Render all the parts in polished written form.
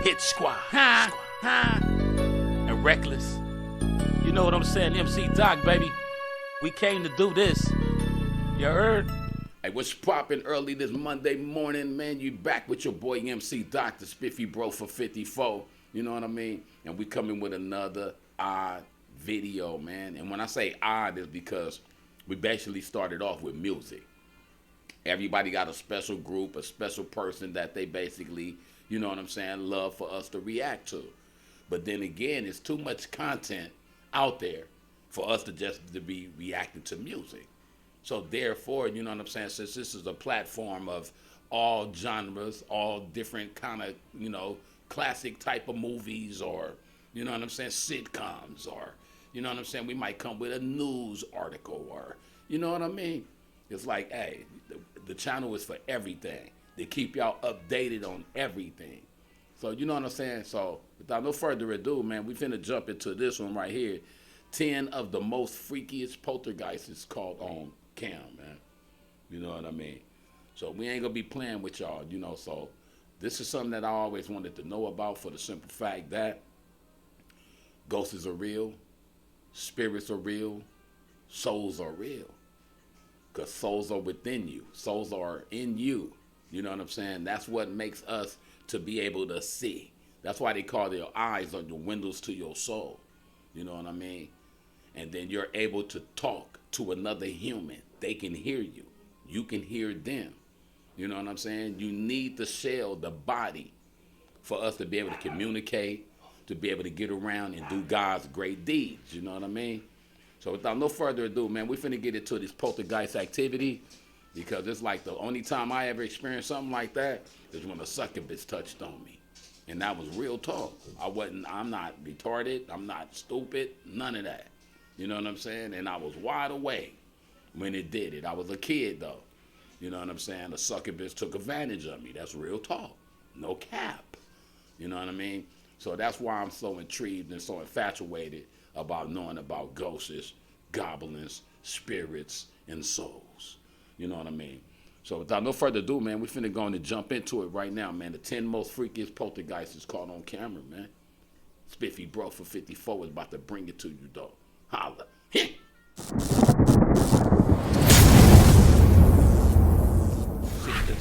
Hit Squad. And Reckless. You know what I'm saying? MC Doc, baby. We came to do this. You heard? Hey, what's poppin' early this Monday morning, man? You back with your boy MC Doc, the Spiffy Bro for 54. You know what I mean? And we coming with another odd video, man. And when I say odd, it's because we basically started off with music. Everybody got a special group, a special person that they basically, you know what I'm saying, love for us to react to. But then again, it's too much content out there for us to just to be reacting to music. So therefore, you know what I'm saying, since this is a platform of all genres, all different kind of, you know, classic type of movies, or, you know what I'm saying, sitcoms, or, you know what I'm saying, we might come with a news article, or, you know what I mean? It's like, hey, the channel is for everything. They keep y'all updated on everything. So, you know what I'm saying? So, without no further ado, man, we finna jump into this one right here. 10 of the most freakiest poltergeists caught on cam, man. You know what I mean? So, we ain't gonna be playing with y'all, you know, so this is something that I always wanted to know about, for the simple fact that ghosts are real, spirits are real, souls are real. Because souls are within you. Souls are in you. You know what I'm saying? That's what makes us to be able to see. That's why they call their eyes are the windows to your soul. You know what I mean? And then you're able to talk to another human. They can hear you. You can hear them. You know what I'm saying? You need the shell, the body, for us to be able to communicate, to be able to get around and do God's great deeds. You know what I mean? So without no further ado, man, we finna get into this poltergeist activity, because it's like the only time I ever experienced something like that is when a succubus touched on me. And that was real talk. I'm not retarded, I'm not stupid, none of that. You know what I'm saying? And I was wide awake when it did it. I was a kid though. You know what I'm saying? The succubus took advantage of me. That's real talk. No cap. You know what I mean? So that's why I'm so intrigued and so infatuated about knowing about ghosts, goblins, spirits, and souls. You know what I mean? So without no further ado, man, we finna go on and jump into it right now, man. The 10 most freakiest poltergeists is caught on camera, man. Spiffy Bro for 54 is about to bring it to you, though. Holla. Let's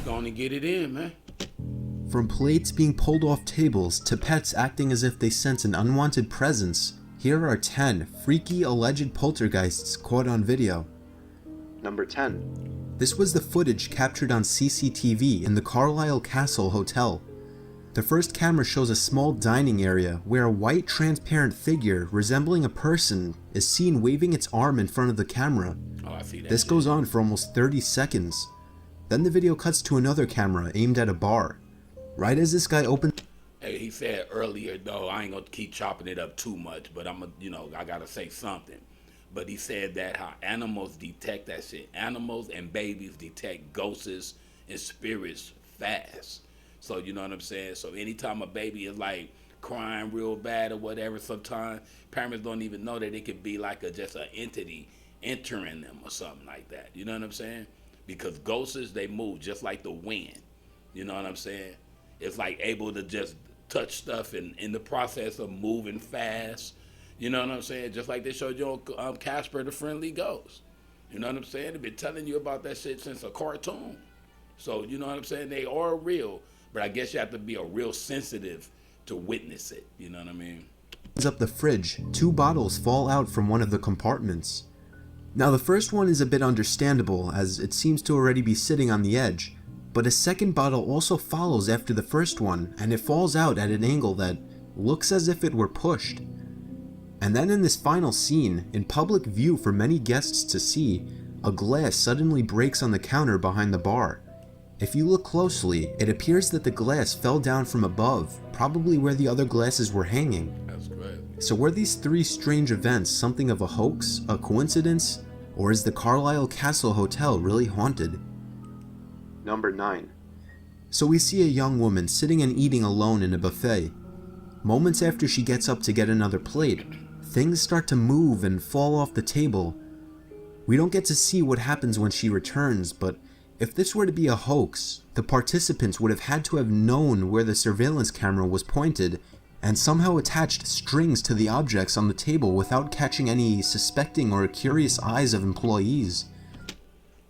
go on and get it in, man. From plates being pulled off tables to pets acting as if they sense an unwanted presence, here are 10 freaky alleged poltergeists caught on video. Number 10. This was the footage captured on CCTV in the Carlisle Castle Hotel. The first camera shows a small dining area where a white transparent figure resembling a person is seen waving its arm in front of the camera. Oh, I see that. This goes on for almost 30 seconds. Then the video cuts to another camera aimed at a bar. Right as this guy opens... Hey, he said earlier, though, I ain't gonna keep chopping it up too much, but I gotta say something. But he said that how animals detect that shit. Animals and babies detect ghosts and spirits fast. So, you know what I'm saying? So anytime a baby is like crying real bad or whatever, sometimes parents don't even know that it could be like just an entity entering them or something like that. You know what I'm saying? Because ghosts, they move just like the wind. You know what I'm saying? It's like able to just touch stuff and in the process of moving fast. You know what I'm saying? Just like they showed you on Casper the Friendly Ghost. You know what I'm saying? They've been telling you about that shit since a cartoon. So, you know what I'm saying? They are real, but I guess you have to be a real sensitive to witness it. You know what I mean? Up the fridge, 2 bottles fall out from one of the compartments. Now the first one is a bit understandable, as it seems to already be sitting on the edge. But a second bottle also follows after the first one, and it falls out at an angle that looks as if it were pushed. And then in this final scene, in public view for many guests to see, a glass suddenly breaks on the counter behind the bar. If you look closely, it appears that the glass fell down from above, probably where the other glasses were hanging. That's great. So were these 3 strange events something of a hoax, a coincidence, or is the Carlisle Castle Hotel really haunted? Number 9. So we see a young woman sitting and eating alone in a buffet. Moments after she gets up to get another plate, things start to move and fall off the table. We don't get to see what happens when she returns, but If this were to be a hoax, the participants would have had to have known where the surveillance camera was pointed and somehow attached strings to the objects on the table without catching any suspecting or curious eyes of employees.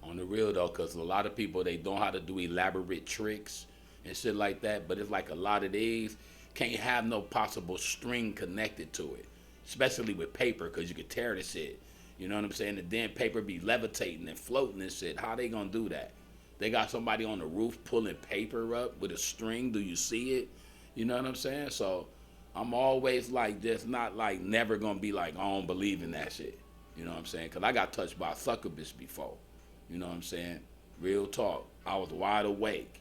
On the real though, because a lot of people, they know how to do elaborate tricks and shit like that, but it's like a lot of these can't have no possible string connected to it, especially with paper, because you could tear the shit. You know what I'm saying? And then paper be levitating and floating and shit. How they gonna do that? They got somebody on the roof pulling paper up with a string. Do you see it? You know what I'm saying? So I'm always like, just not like, never gonna be like, I don't believe in that shit. You know what I'm saying? Because I got touched by a succubus before. You know what I'm saying? Real talk. I was wide awake.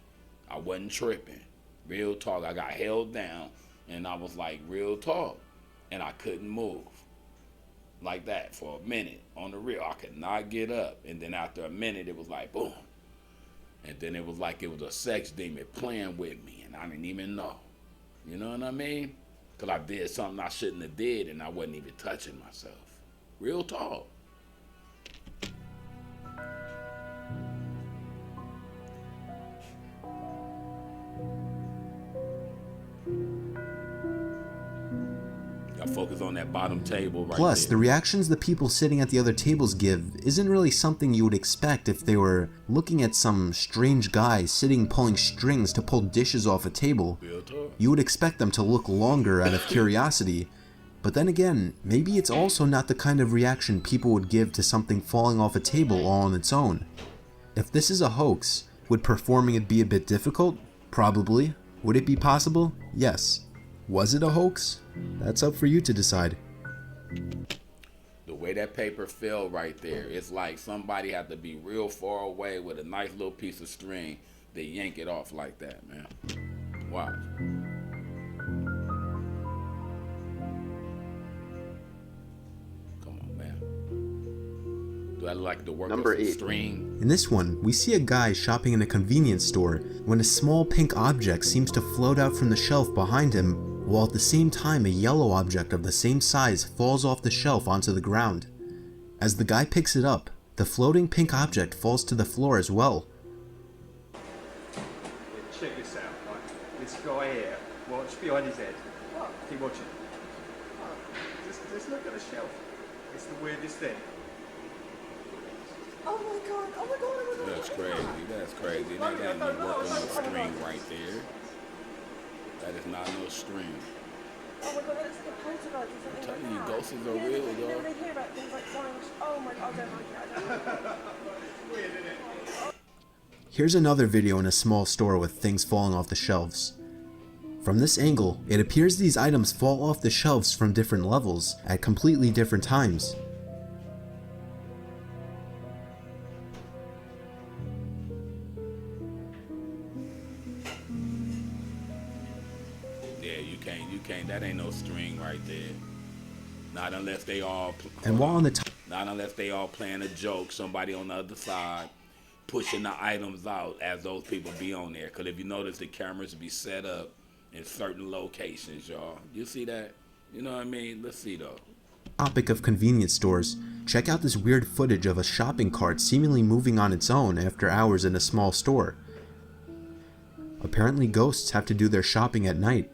I wasn't tripping. Real talk. I got held down and I was like, real talk. And I couldn't move. Like that for a minute. On the real, I could not get up. And then after a minute, it was like, boom. And then it was like it was a sex demon playing with me, and I didn't even know. You know what I mean? Because I did something I shouldn't have did, and I wasn't even touching myself. Real talk. Focus on that bottom table right Plus, there. the reactions the people sitting at the other tables give isn't really something you would expect if they were looking at some strange guy sitting pulling strings to pull dishes off a table. You would expect them to look longer out of curiosity, but then again, maybe it's also not the kind of reaction people would give to something falling off a table all on its own. If this is a hoax, would performing it be a bit difficult? Probably. Would it be possible? Yes. Was it a hoax? That's up for you to decide. The way that paper fell right there, it's like somebody had to be real far away with a nice little piece of string to yank it off like that, man. Watch. Come on, man. Do I like the work Number of some 8. string? In this one, we see a guy shopping in a convenience store when a small pink object seems to float out from the shelf behind him, while at the same time a yellow object of the same size falls off the shelf onto the ground. As the guy picks it up, the floating pink object falls to the floor as well. Check this out, right? This guy here, watch behind his head. What? Keep watching. Just look at the shelf. It's the weirdest thing. Oh my god, oh my god, oh my god. That's crazy. That's crazy. That ain't no work on no string right there. That is not no string. Oh my god, it's like poltergeist or something. I'm telling you, like ghosts that. are real, You dog. know, they hear about things like flying. Oh my god, I don't like it. I don't like it. Weird, isn't it? Here's another video in a small store with things falling off the shelves. From this angle, it appears these items fall off the shelves from different levels at completely different times. Yeah, you can't. That ain't no string right there. Not unless they all. And while on the top, Not unless they all playing a joke. Somebody on the other side pushing the items out as those people be on there. Because if you notice, the cameras be set up in certain locations, y'all. You see that? You know what I mean? Let's see though. topic of convenience stores, check out this weird footage of a shopping cart seemingly moving on its own after hours in a small store. Apparently ghosts have to do their shopping at night.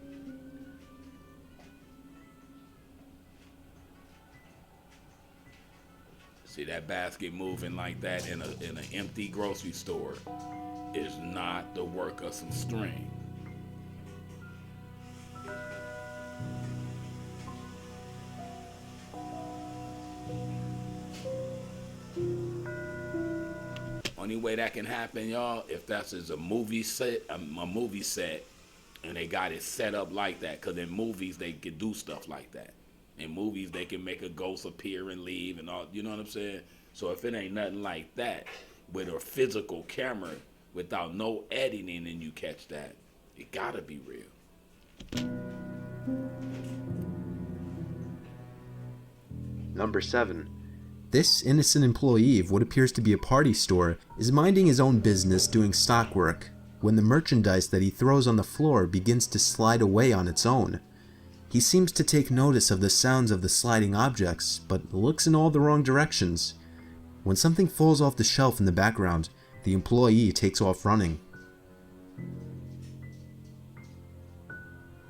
See that basket moving like that in an empty grocery store is not the work of some string. Only way that can happen, y'all, if that's a movie set, and they got it set up like that. Because in movies, they can do stuff like that. In movies, they can make a ghost appear and leave and all, you know what I'm saying? So if it ain't nothing like that, with a physical camera, without no editing, and you catch that, it gotta be real. Number 7. This innocent employee of what appears to be a party store is minding his own business doing stock work when the merchandise that he throws on the floor begins to slide away on its own. He seems to take notice of the sounds of the sliding objects, but looks in all the wrong directions. When something falls off the shelf in the background, The employee takes off running.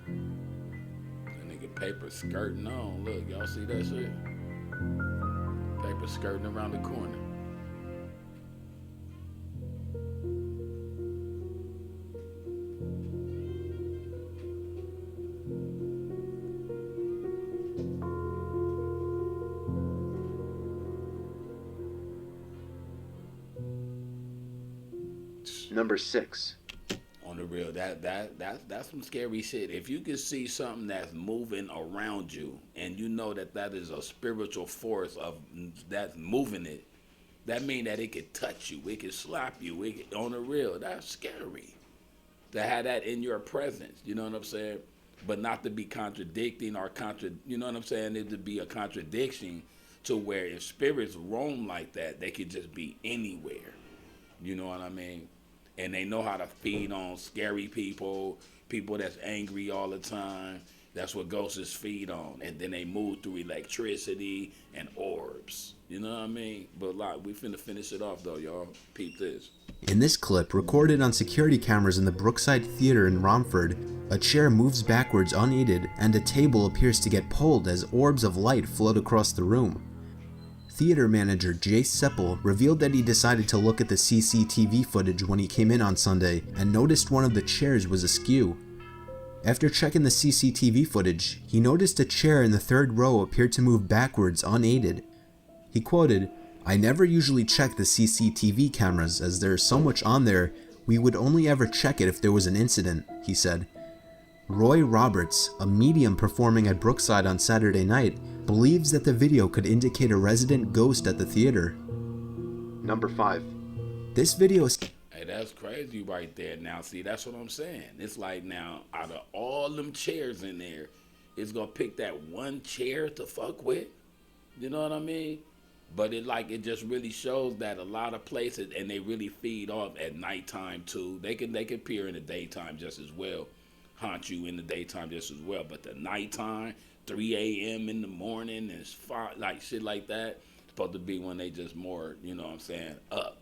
That nigga paper skirting on. Look, y'all see that shit? Paper skirting around the corner. Number 6. On the real, that's some scary shit. If you can see something that's moving around you, and you know that is a spiritual force that's moving it, that mean that it could touch you, it could slap you. On the real, that's scary. To have that in your presence, you know what I'm saying? But not to be contradicting or you know what I'm saying? It to be a contradiction to where if spirits roam like that, they could just be anywhere. You know what I mean? And they know how to feed on scary people that's angry all the time. That's what ghosts feed on. And then they move through electricity and orbs. You know what I mean? But like, we finna finish it off though, y'all. Peep this. In this clip, recorded on security cameras in the Brookside Theater in Romford, a chair moves backwards unaided and a table appears to get pulled as orbs of light float across the room. Theater manager Jace Seppel revealed that he decided to look at the CCTV footage when he came in on Sunday and noticed one of the chairs was askew. After checking the CCTV footage, he noticed a chair in the third row appeared to move backwards unaided. He quoted, "I never usually check the CCTV cameras as there's so much on there, we would only ever check it if there was an incident," he said. Roy Roberts, a medium performing at Brookside on Saturday night, believes that the video could indicate a resident ghost at the theater. Number 5. This video is... Hey, that's crazy right there. Now, see, that's what I'm saying. It's like now, out of all them chairs in there, it's gonna pick that one chair to fuck with. You know what I mean? But it just really shows that a lot of places, and they really feed off at nighttime too. They can appear in the daytime just as well, haunt you in the daytime just as well. But the nighttime, 3 a.m. in the morning, and shit like that, it's supposed to be when they just more, you know what I'm saying, up.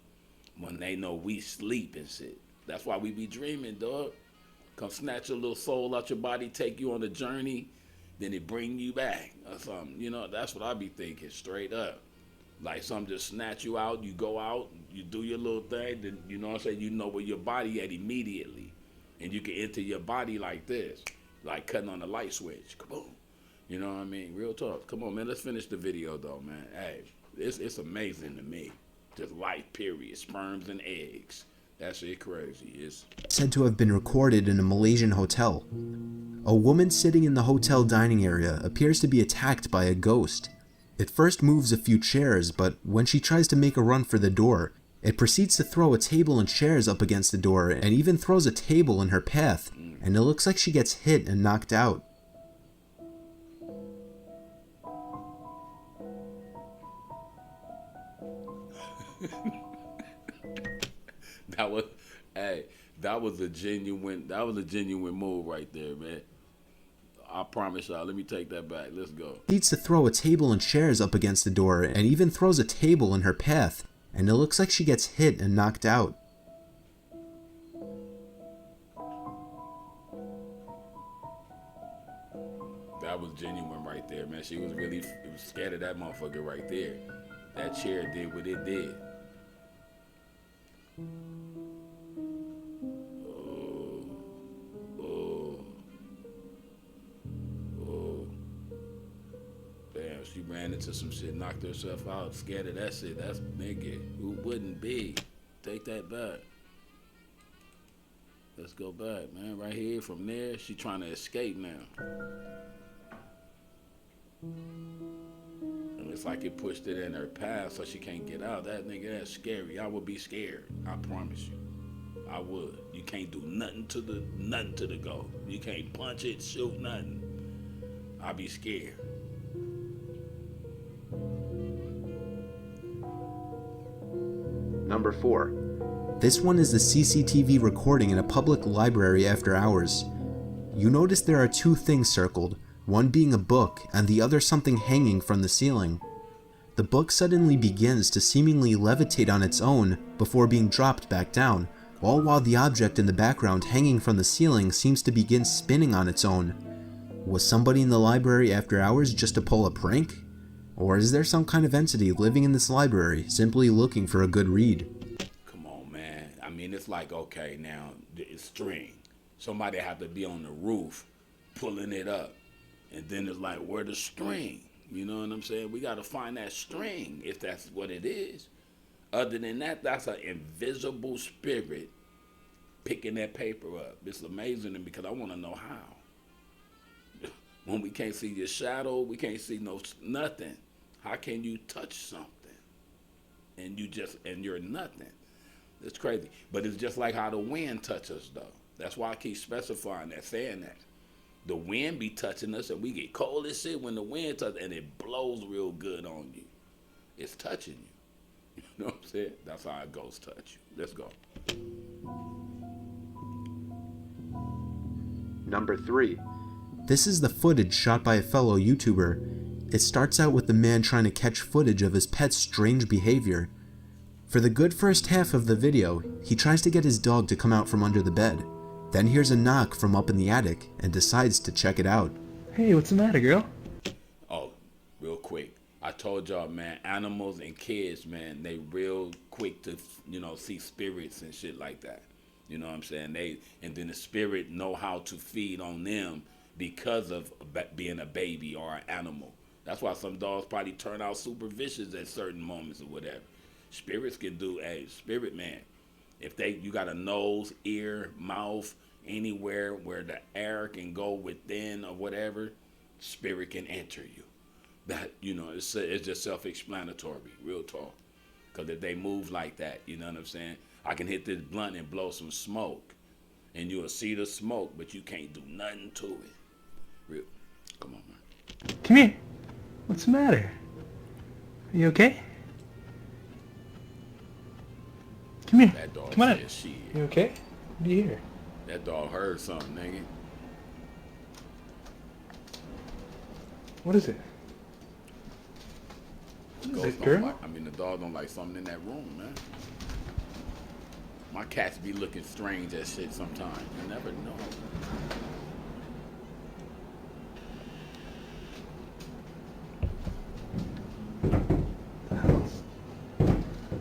When they know we sleep and shit. That's why we be dreaming, dog. Come snatch your little soul out your body, take you on a journey, then it bring you back or something. You know, that's what I be thinking, straight up. Like something just snatch you out, you go out, you do your little thing, then you know what I'm saying, you know where your body at immediately. And you can enter your body like this, like cutting on a light switch. Kaboom. You know what I mean? Real talk. Come on, man, let's finish the video though, man. Hey, it's amazing to me. Just life, period. Sperms and eggs. That shit crazy. It's said to have been recorded in a Malaysian hotel. A woman sitting in the hotel dining area appears to be attacked by a ghost. It first moves a few chairs, but when she tries to make a run for the door, it proceeds to throw a table and chairs up against the door and even throws a table in her path, and it looks like she gets hit and knocked out. that was a genuine move right there, man. I promise y'all, let me take that back. Let's go. Needs to throw a table and chairs up against the door and even throws a table in her path, and it looks like she gets hit and knocked out. That was genuine right there, man. She was really scared of that motherfucker right there. That chair did what it did. Damn, she ran into some shit, knocked herself out, scared of that shit. That's nigga. Who wouldn't be? Take that back. Let's go back, man. Right here, from there, she trying to escape now. And it's like it pushed it in her path so she can't get out. That nigga, that's scary. I would be scared. I promise you. I would. You can't do nothing to the ghost. You can't punch it, shoot, nothing. I'd be scared. Number 4. This one is the CCTV recording in a public library after hours. You notice there are 2 things circled, one being a book and the other something hanging from the ceiling. the book suddenly begins to seemingly levitate on its own before being dropped back down, all while the object in the background hanging from the ceiling seems to begin spinning on its own. Was somebody in the library after hours just to pull a prank? Or is there some kind of entity living in this library simply looking for a good read? Come on, man. I mean, it's like, okay, now, it's string. Somebody have to be on the roof pulling it up. And then it's like, where the string? You know what I'm saying? We got to find that string if that's what it is. Other than that, that's an invisible spirit picking that paper up. It's amazing to me because I want to know how. When we can't see your shadow, we can't see nothing. How can you touch something and you're nothing? It's crazy. But it's just like how the wind touches us, though. That's why I keep specifying that, saying that. The wind be touching us and we get cold as shit when the wind touches and it blows real good on you. It's touching you. You know what I'm saying? That's how a ghost touch you. Let's go. Number 3. This is the footage shot by a fellow YouTuber. It starts out with the man trying to catch footage of his pet's strange behavior. For the good first half of the video, he tries to get his dog to come out from under the bed, then hears a knock from up in the attic and decides to check it out. Hey, what's the matter, girl? Oh, real quick. I told y'all, man, animals and kids, man, they real quick to, see spirits and shit like that. You know what I'm saying? And then the spirit know how to feed on them because of being a baby or an animal. That's why some dogs probably turn out super vicious at certain moments or whatever. Spirits can do, spirit man, if you got a nose, ear, mouth, anywhere where the air can go within or whatever, spirit can enter you. That, it's just self-explanatory, real talk. Because if they move like that, you know what I'm saying? I can hit this blunt and blow some smoke, and you'll see the smoke, but you can't do nothing to it. Real. Come on, man. Come here. What's the matter? Are you okay? Come here. That dog Come on said in. shit. You okay? What do you hear? That dog heard something, nigga. What is it? What is Ghost it, don't girl? like, the dog don't like something in that room, man. My cats be looking strange as shit sometimes. You never know.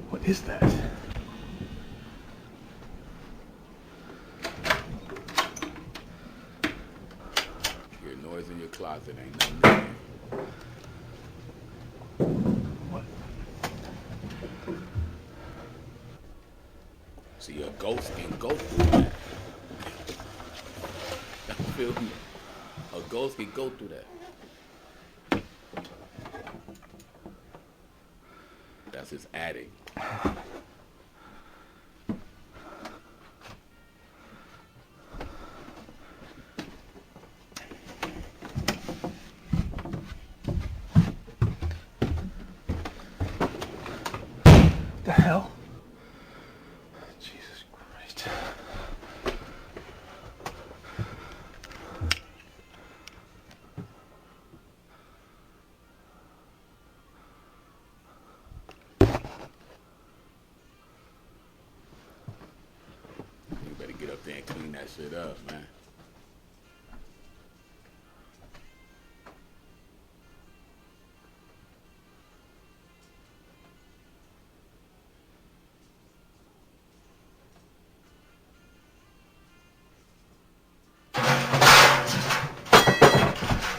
What is that? Your noise in your closet ain't nothing. What? See, a ghost can go through that. You feel me? A ghost can go through that. That's his attic. The hell? Jesus Christ. You better get up there and clean that shit up, man.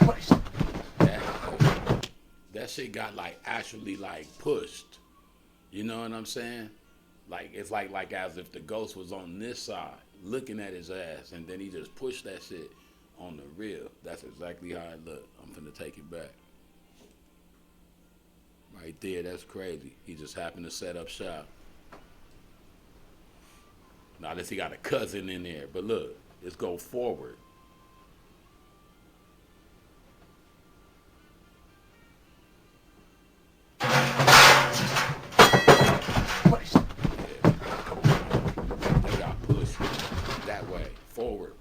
What is That shit got actually pushed. You know what I'm saying? It's like as if the ghost was on this side looking at his ass, and then he just pushed that shit on the real. That's exactly how it looked. I'm finna take it back. Right there, that's crazy. He just happened to set up shop. Now this he got a cousin in there, but look, let's go forward. What is They got pushed that way, forward.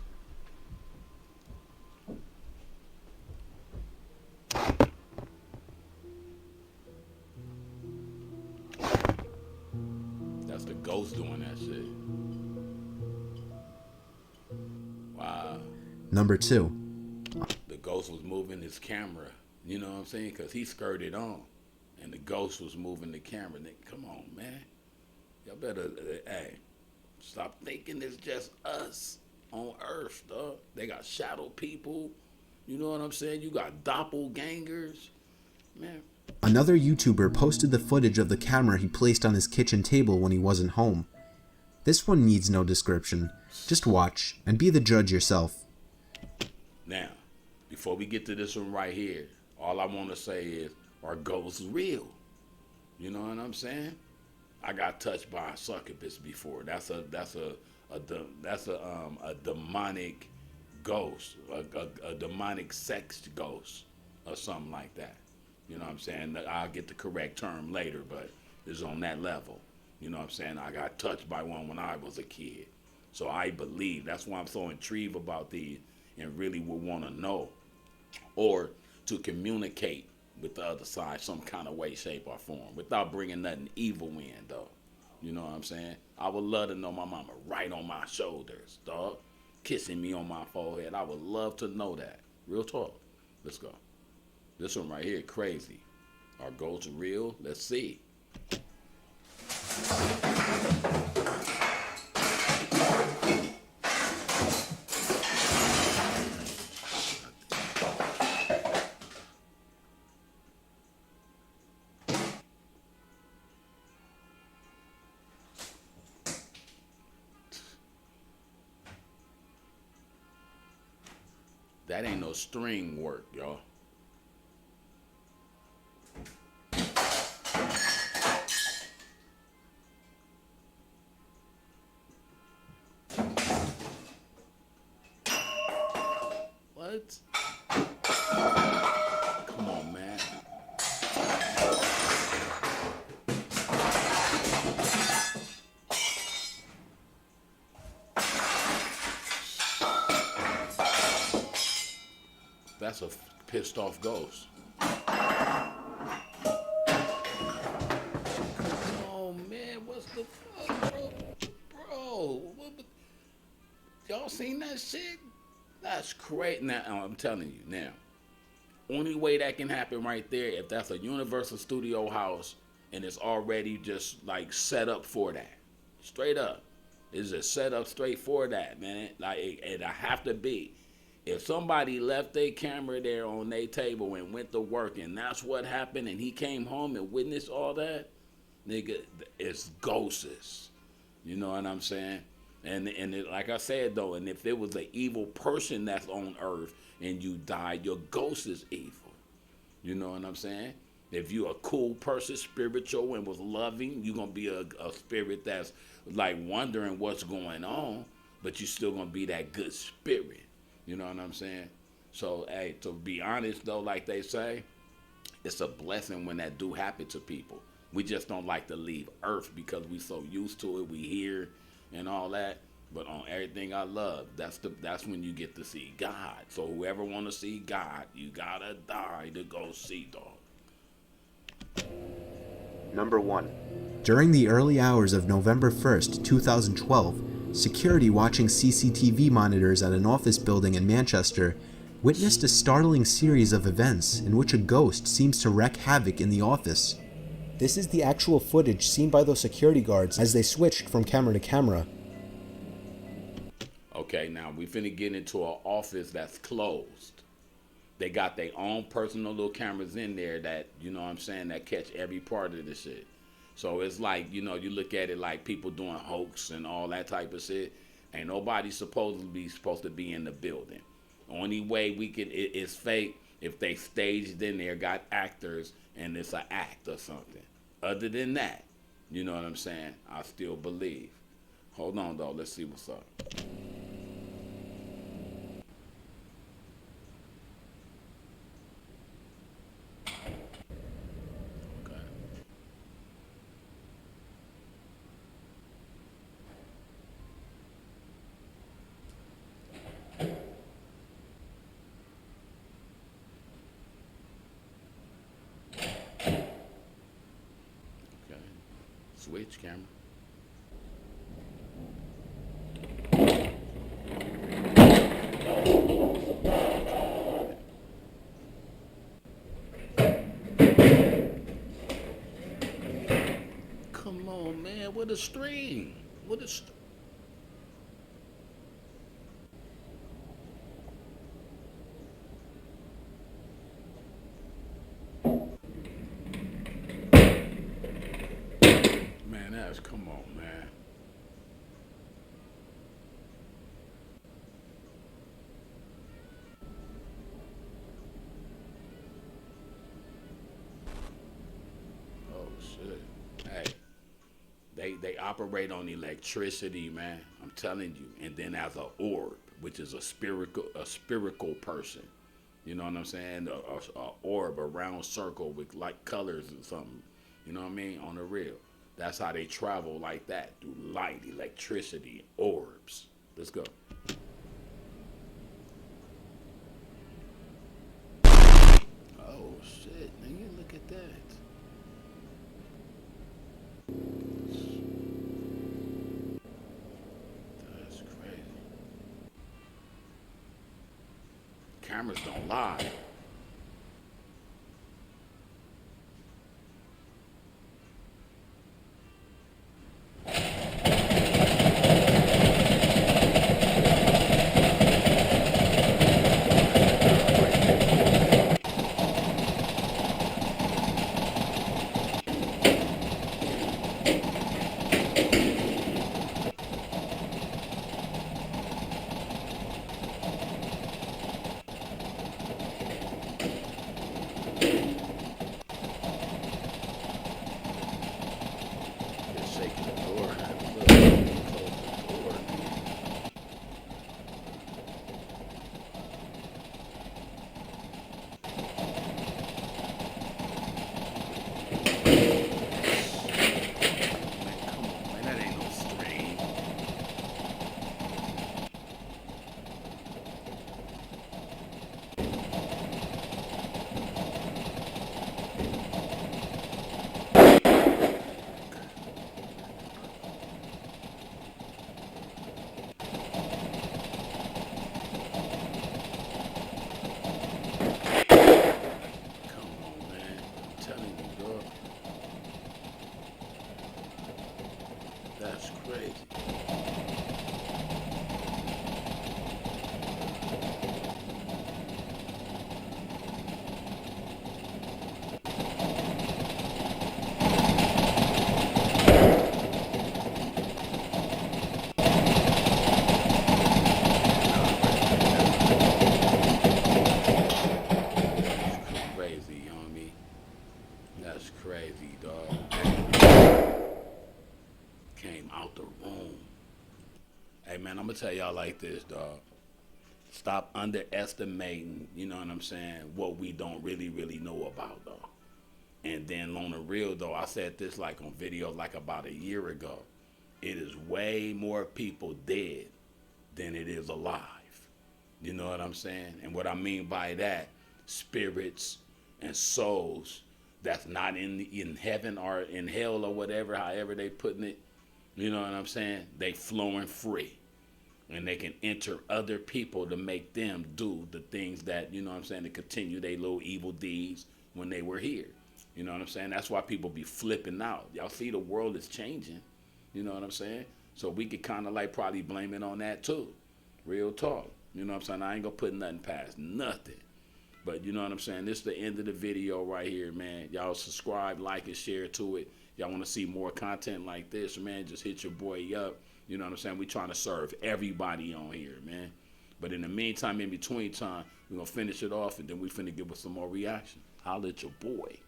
Number 2. The ghost was moving his camera, you know what I'm saying? Because he skirted on. And the ghost was moving the camera. Come on, man. Y'all better, hey, stop thinking it's just us on Earth, dog. They got shadow people. You know what I'm saying? You got doppelgangers. Man. Another YouTuber posted the footage of the camera he placed on his kitchen table when he wasn't home. This one needs no description. Just watch and be the judge yourself. Now, before we get to this one right here, all I want to say is, are ghosts real? You know what I'm saying? I got touched by a succubus before. That's a demonic ghost, a demonic sex ghost, or something like that. You know what I'm saying? I'll get the correct term later, but it's on that level. You know what I'm saying? I got touched by one when I was a kid. So I believe. That's why I'm so intrigued about these and really would want to know, or to communicate with the other side some kind of way, shape, or form without bringing nothing evil in, though. You know what I'm saying? I would love to know my mama right on my shoulders, dog, kissing me on my forehead. I would love to know that. Real talk. Let's go. This one right here, crazy. Are ghosts real? Let's see. That ain't no string work, y'all. What? Come on, man. That's a pissed off ghost. Oh man, what's the fuck, bro? Y'all seen that shit? That's crazy. Now I'm telling you, now, only way that can happen right there if that's a Universal Studio house and it's already just like set up for that. Straight up, it's just set up straight for that, man. Like it have to be. If somebody left their camera there on their table and went to work and that's what happened and he came home and witnessed all that, nigga, it's ghosts. You know what I'm saying? And it, like I said, though, and if it was an evil person that's on Earth and you died, your ghost is evil. You know what I'm saying? If you a cool person, spiritual, and was loving, you're going to be a spirit that's like wondering what's going on, but you still going to be that good spirit. You know what I'm saying? So, hey, to be honest, though, like they say, it's a blessing when that do happen to people. We just don't like to leave Earth because we so used to it. We hear and all that. But on everything I love, that's when you get to see God. So whoever want to see God, you got to die to go see, dog. Number 1. During the early hours of November 1st, 2012, security watching CCTV monitors at an office building in Manchester witnessed a startling series of events in which a ghost seems to wreak havoc in the office. This is the actual footage seen by those security guards as they switched from camera to camera. Okay, now we finna get into an office that's closed. They got their own personal little cameras in there that, you know what I'm saying, that catch every part of the shit. So it's like, you know, you look at it like people doing hoax and all that type of shit. Ain't nobody supposed to be in the building. Only way we can, it's fake if they staged in there, got actors, and it's an act or something. Other than that, you know what I'm saying, I still believe. Hold on, though. Let's see what's up. Switch camera. the string? What is... Man, that's... Come on, man. Oh, shit. Hey. They operate on electricity, man. I'm telling you. And then as an orb, which is a spherical person. You know what I'm saying? A orb, a round circle with like colors or something. You know what I mean? On the real. That's how they travel like that, through light, electricity, orbs. Let's go. Oh shit, nigga, look at that. That's crazy. Cameras don't lie. That's crazy. Crazy, you know what I mean? That's crazy, dog. Came out the room. Hey, man, I'm gonna tell y'all like this, dog. Stop underestimating, you know what I'm saying, what we don't really know about, though. And then on the real, though, I said this like on video like about a year ago. It is way more people dead than it is alive. You know what I'm saying? And what I mean by that, spirits and souls that's not in heaven or in hell or whatever, however they putting it, you know what I'm saying? They flowing free. And they can enter other people to make them do the things that, you know what I'm saying, to continue their little evil deeds when they were here. You know what I'm saying? That's why people be flipping out. Y'all see the world is changing. You know what I'm saying? So we could kind of like probably blame it on that too. Real talk. You know what I'm saying? I ain't gonna put nothing past nothing. But you know what I'm saying? This is the end of the video right here, man. Y'all subscribe, like, and share to it. Y'all want to see more content like this, man, just hit your boy up. You know what I'm saying? We trying to serve everybody on here, man. But in the meantime, in between time, we're going to finish it off, and then we finna give us some more reaction. Holla at your boy.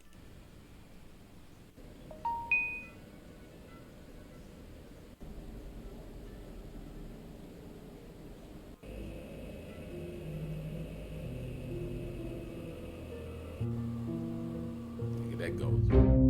Look at that goes.